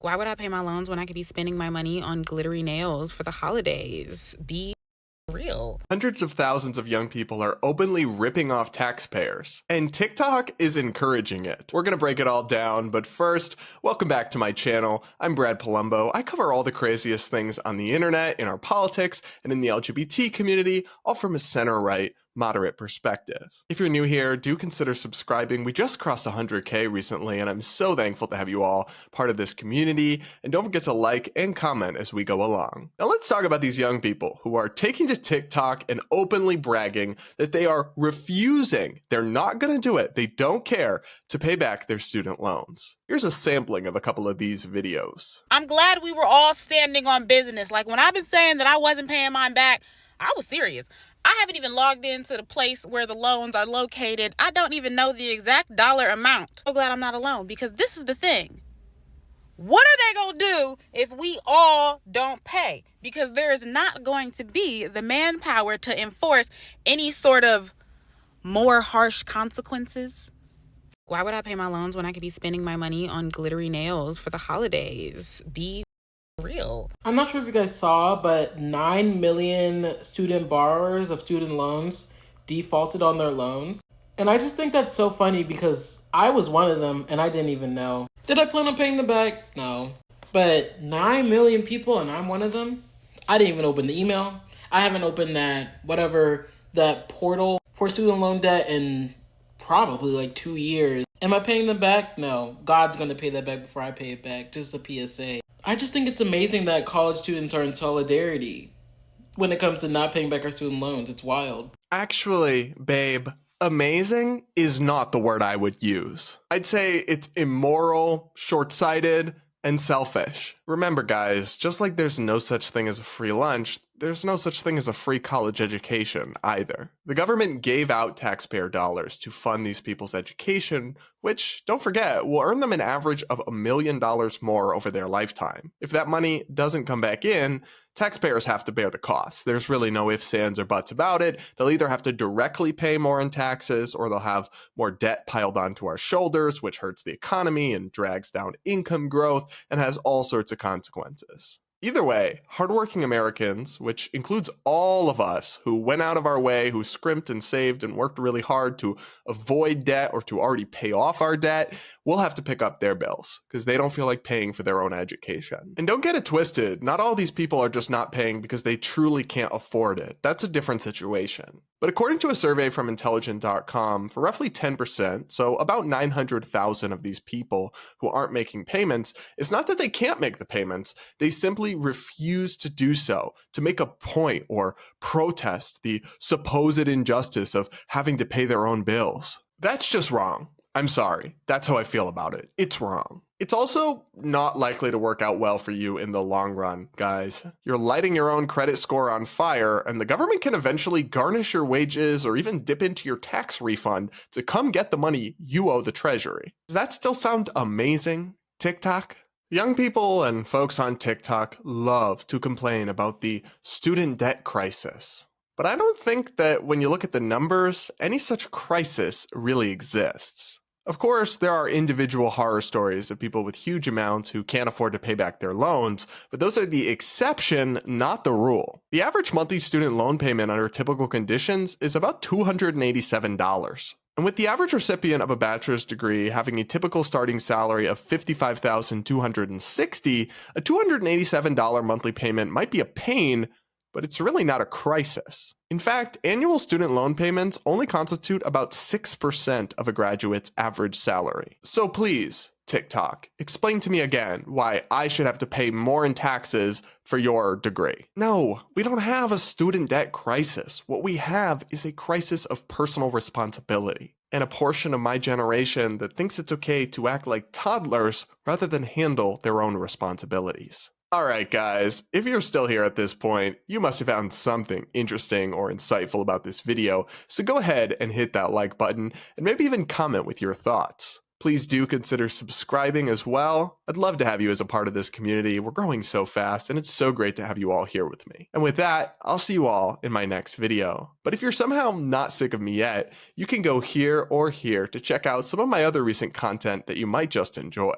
Why would I pay my loans when I could be spending my money on glittery nails for the holidays? Be real. Hundreds of thousands of young people are openly ripping off taxpayers, and TikTok is encouraging it. We're gonna break it all down, but first, welcome back to my channel. I'm Brad Polumbo. I cover all the craziest things on the internet, in our politics, and in the LGBT community, all from a center-right, moderate perspective. If you're new here, do consider subscribing. We just crossed 100K recently, and I'm so thankful to have you all part of this community. And don't forget to like and comment as we go along. Now let's talk about these young people who are taking to TikTok and openly bragging that they are refusing, they're not gonna do it, they don't care, to pay back their student loans. Here's a sampling of a couple of these videos. I'm glad we were all standing on business. Like when I've been saying that I wasn't paying mine back, I was serious. I haven't even logged into the place where the loans are located. I don't even know the exact dollar amount. So glad I'm not alone, because this is the thing. What are they going to do if we all don't pay? Because there is not going to be the manpower to enforce any sort of more harsh consequences. Why would I pay my loans when I could be spending my money on glittery nails for the holidays? Be real. I'm not sure if you guys saw, but 9 million student borrowers of student loans defaulted on their loans. And I just think that's so funny because I was one of them and I didn't even know. Did I plan on paying them back? No. But 9 million people and I'm one of them? I didn't even open the email. I haven't opened that portal for student loan debt in probably like 2 years. Am I paying them back? No. God's going to pay that back before I pay it back. Just a PSA. I just think it's amazing that college students are in solidarity when it comes to not paying back our student loans. It's wild. Actually, babe, amazing is not the word I would use. I'd say it's immoral, short-sighted, and selfish. Remember, guys, just like there's no such thing as a free lunch, there's no such thing as a free college education either. The government gave out taxpayer dollars to fund these people's education, which, don't forget, will earn them an average of $1 million more over their lifetime. If that money doesn't come back in, taxpayers have to bear the cost. There's really no ifs, ands, or buts about it. They'll either have to directly pay more in taxes, or they'll have more debt piled onto our shoulders, which hurts the economy and drags down income growth and has all sorts of consequences. Either way, hardworking Americans, which includes all of us who went out of our way, who scrimped and saved and worked really hard to avoid debt or to already pay off our debt, will have to pick up their bills because they don't feel like paying for their own education. And don't get it twisted, not all these people are just not paying because they truly can't afford it. That's a different situation. But according to a survey from intelligent.com, for roughly 10%, so about 900,000 of these people who aren't making payments, it's not that they can't make the payments, they simply refuse to do so, to make a point or protest the supposed injustice of having to pay their own bills. That's just wrong. I'm sorry. That's how I feel about it. It's wrong. It's also not likely to work out well for you in the long run, guys. You're lighting your own credit score on fire, and the government can eventually garnish your wages or even dip into your tax refund to come get the money you owe the Treasury. Does that still sound amazing, TikTok? Young people and folks on TikTok love to complain about the student debt crisis. But I don't think that when you look at the numbers, any such crisis really exists. Of course, there are individual horror stories of people with huge amounts who can't afford to pay back their loans, but those are the exception, not the rule. The average monthly student loan payment under typical conditions is about $287. And with the average recipient of a bachelor's degree having a typical starting salary of $55,260, a $287 monthly payment might be a pain, but it's really not a crisis. In fact, annual student loan payments only constitute about 6% of a graduate's average salary. So please, TikTok, explain to me again why I should have to pay more in taxes for your degree. No, we don't have a student debt crisis. What we have is a crisis of personal responsibility, and a portion of my generation that thinks it's okay to act like toddlers rather than handle their own responsibilities. Alright guys, if you're still here at this point, you must have found something interesting or insightful about this video, so go ahead and hit that like button and maybe even comment with your thoughts. Please do consider subscribing as well. I'd love to have you as a part of this community. We're growing so fast and it's so great to have you all here with me. And with that, I'll see you all in my next video. But if you're somehow not sick of me yet, you can go here or here to check out some of my other recent content that you might just enjoy.